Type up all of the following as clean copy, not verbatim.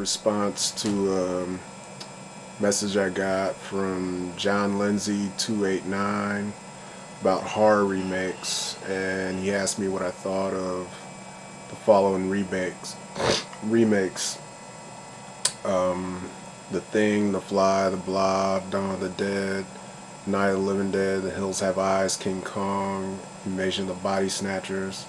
response to a message I got from John Lindsay 289 about horror remakes, and he asked me what I thought of the following remakes: The Thing, The Fly, The Blob, Dawn of the Dead, Night of the Living Dead, The Hills Have Eyes, King Kong, Invasion of the Body Snatchers,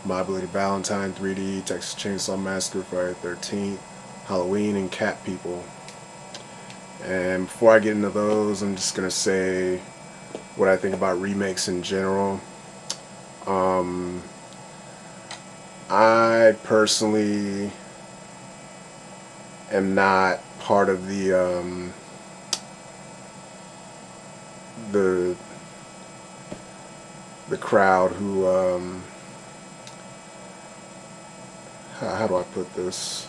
My Bloody Valentine 3D, Texas Chainsaw Massacre, Friday the 13th, Halloween, and Cat People. And before I get into those, I'm just going to say what I think about remakes in general. Um, I personally am not part of the the crowd who how do I put this?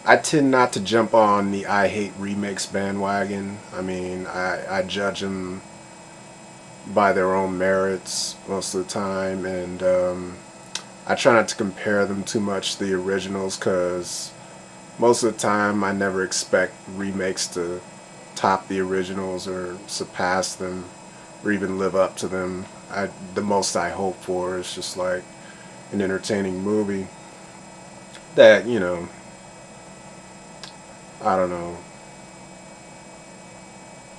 I tend not to jump on the I hate remakes bandwagon. I mean, I judge them by their own merits most of the time, and I try not to compare them too much to the originals because most of the time I never expect remakes to top the originals or surpass them or even live up to them. The most I hope for is just like an entertaining movie that, I don't know,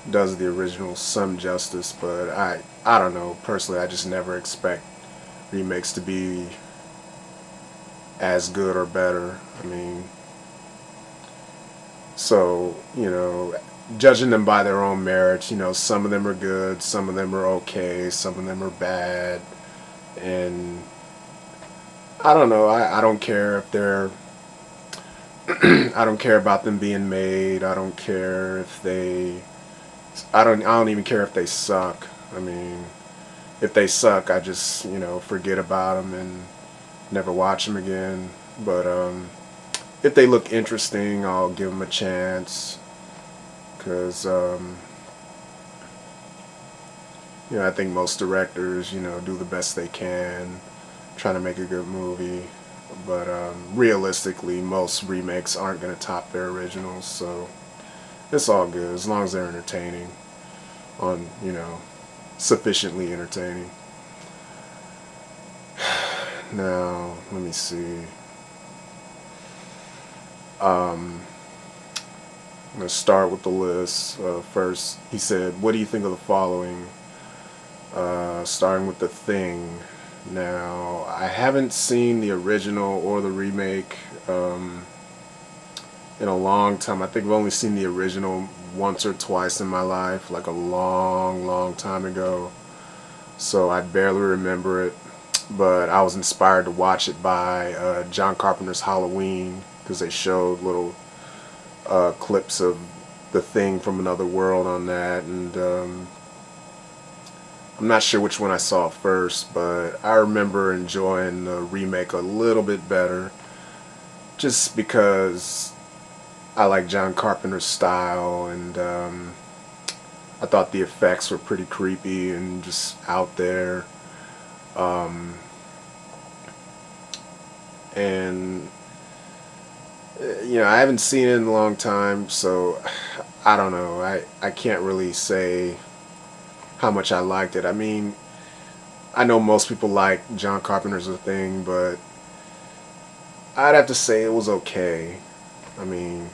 does the original some justice, but I don't know, personally I just never expect remakes to be as good or better. I mean, so, judging them by their own merits, some of them are good, some of them are okay, some of them are bad, and I don't know, I don't care if they're I don't care about them being made. I don't care if I don't even care if they suck. I mean, if they suck, I just, forget about them and never watch them again. But if they look interesting, I'll give them a chance. Because, I think most directors, do the best they can, trying to make a good movie. But realistically, most remakes aren't going to top their originals, so it's all good as long as they're entertaining, sufficiently entertaining. Now, let me see. I'm going to start with the list. First, he said, "What do you think of the following?" Starting with The Thing. Now, I haven't seen the original or the remake in a long time. I think I've only seen the original once or twice in my life, like a long, long time ago. So I barely remember it. But I was inspired to watch it by John Carpenter's Halloween because they showed little clips of The Thing from Another World on that, and I'm not sure which one I saw first, but I remember enjoying the remake a little bit better just because I like John Carpenter's style, and I thought the effects were pretty creepy and just out there. Um, and I haven't seen it in a long time, so I don't know. I can't really say how much I liked it. I mean, I know most people like John Carpenter's The Thing, but I'd have to say it was okay. I mean,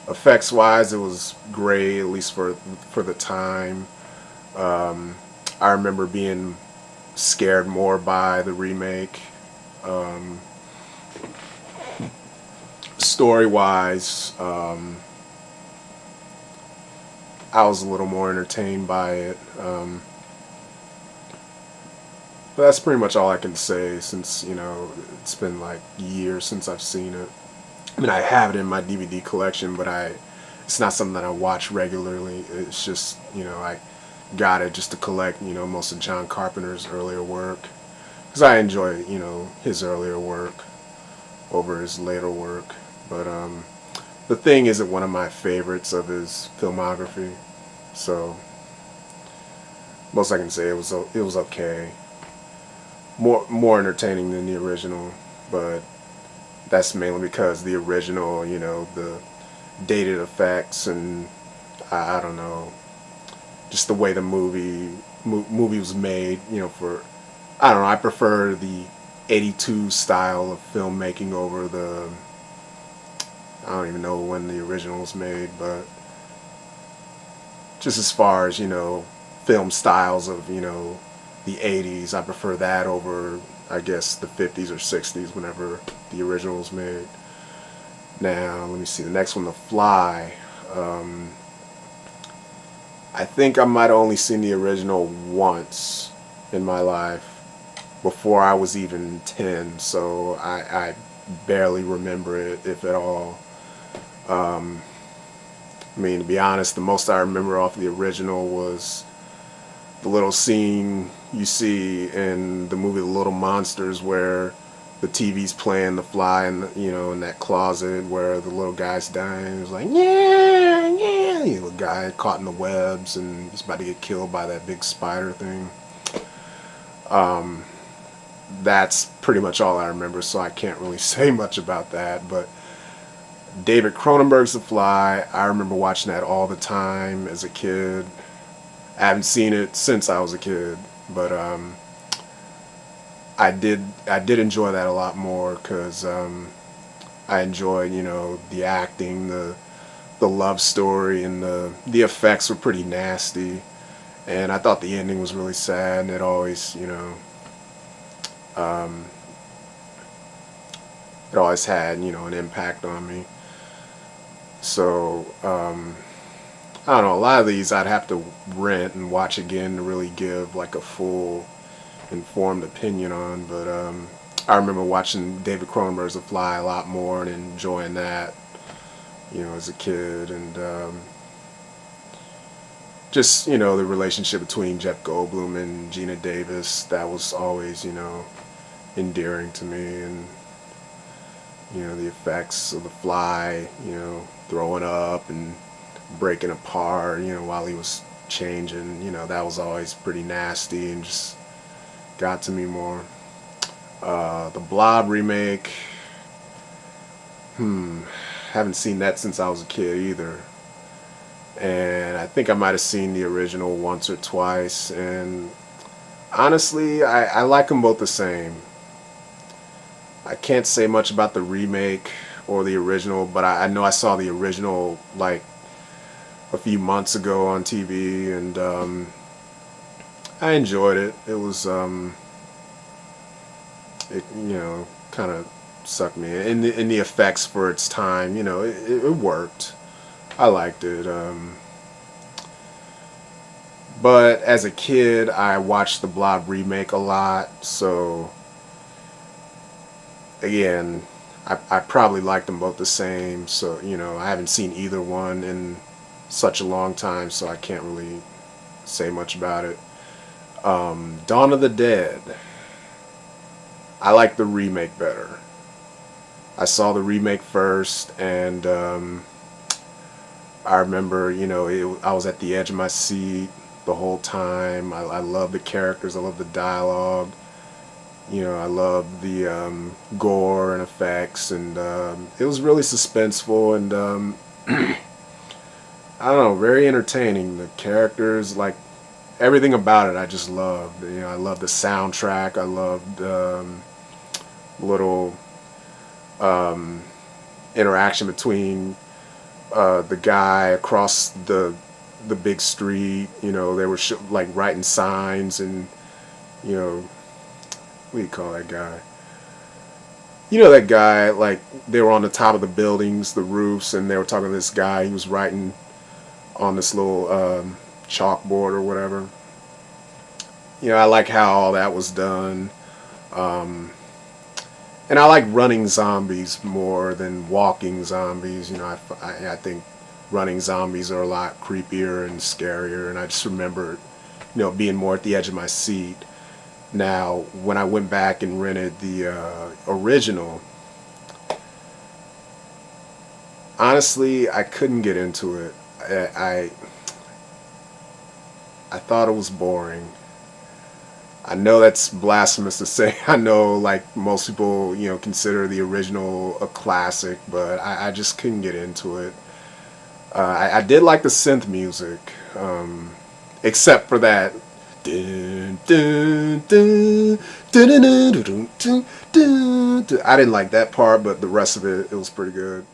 effects wise, it was great, at least for the time. I remember being scared more by the remake. Um, Story wise, I was a little more entertained by it. But that's pretty much all I can say since, it's been like years since I've seen it. I mean, I have it in my DVD collection, but it's not something that I watch regularly. It's just, I got it just to collect, most of John Carpenter's earlier work. Because I enjoy, his earlier work over his later work. But The Thing isn't one of my favorites of his filmography. So, most I can say, it was okay. More entertaining than the original, but that's mainly because the original, the dated effects and I don't know, just the way the movie was made. For I don't know, I prefer the '82 style of filmmaking over the I don't even know when the original was made, but just as far as film styles of the '80s, I prefer that over I guess the '50s or '60s whenever the original was made. Now let me see the next one, The Fly. Um, I think I might have only seen the original once in my life before I was even 10, so I barely remember it, if at all. I mean, to be honest, the most I remember off the original was the little scene you see in the movie The Little Monsters where the TV's playing The Fly in in that closet where the little guy's dying. It was like, yeah, yeah, the guy caught in the webs and he's about to get killed by that big spider thing. That's pretty much all I remember, so I can't really say much about that. But David Cronenberg's The Fly, I remember watching that all the time as a kid. I haven't seen it since I was a kid, but I did enjoy that a lot more because I enjoyed the acting, the love story, and the effects were pretty nasty, and I thought the ending was really sad, and um, it always had an impact on me. So I don't know. A lot of these I'd have to rent and watch again to really give like a full informed opinion on. But I remember watching David Cronenberg's The Fly a lot more and enjoying that, as a kid, and just the relationship between Jeff Goldblum and Gina Davis. That was always endearing to me, and the effects of the fly, throwing up and breaking apart, while he was changing, that was always pretty nasty and just got to me more. The Blob remake, haven't seen that since I was a kid either. And I think I might have seen the original once or twice. And honestly, I like them both the same. I can't say much about the remake or the original, but I know I saw the original like a few months ago on TV, and I enjoyed it. It was, it kind of sucked me in. The effects for its time, it worked. I liked it. But as a kid, I watched the Blob remake a lot, so again, I probably like them both the same. So I haven't seen either one in such a long time, so I can't really say much about it. Dawn of the Dead. I like the remake better. I saw the remake first, and I remember, I was at the edge of my seat the whole time. I love the characters. I love the dialogue. I love the gore and effects, and it was really suspenseful and I don't know, very entertaining. The characters, like everything about it, I just loved. I loved the soundtrack. I loved little interaction between the guy across the big street. They were like writing signs and what do you call that guy? That guy, like they were on the top of the buildings, the roofs, and they were talking to this guy. He was writing on this little chalkboard or whatever. I like how all that was done. Um, and I like running zombies more than walking zombies. I think running zombies are a lot creepier and scarier, and I just remember, being more at the edge of my seat. Now, when I went back and rented the original, honestly, I couldn't get into it. I thought it was boring. I know that's blasphemous to say. I know like most people, consider the original a classic, but I just couldn't get into it. I did like the synth music, except for that. Dun, dun, dun, dun, dun, dun, dun, dun, dun. I didn't like that part, but the rest of it was pretty good.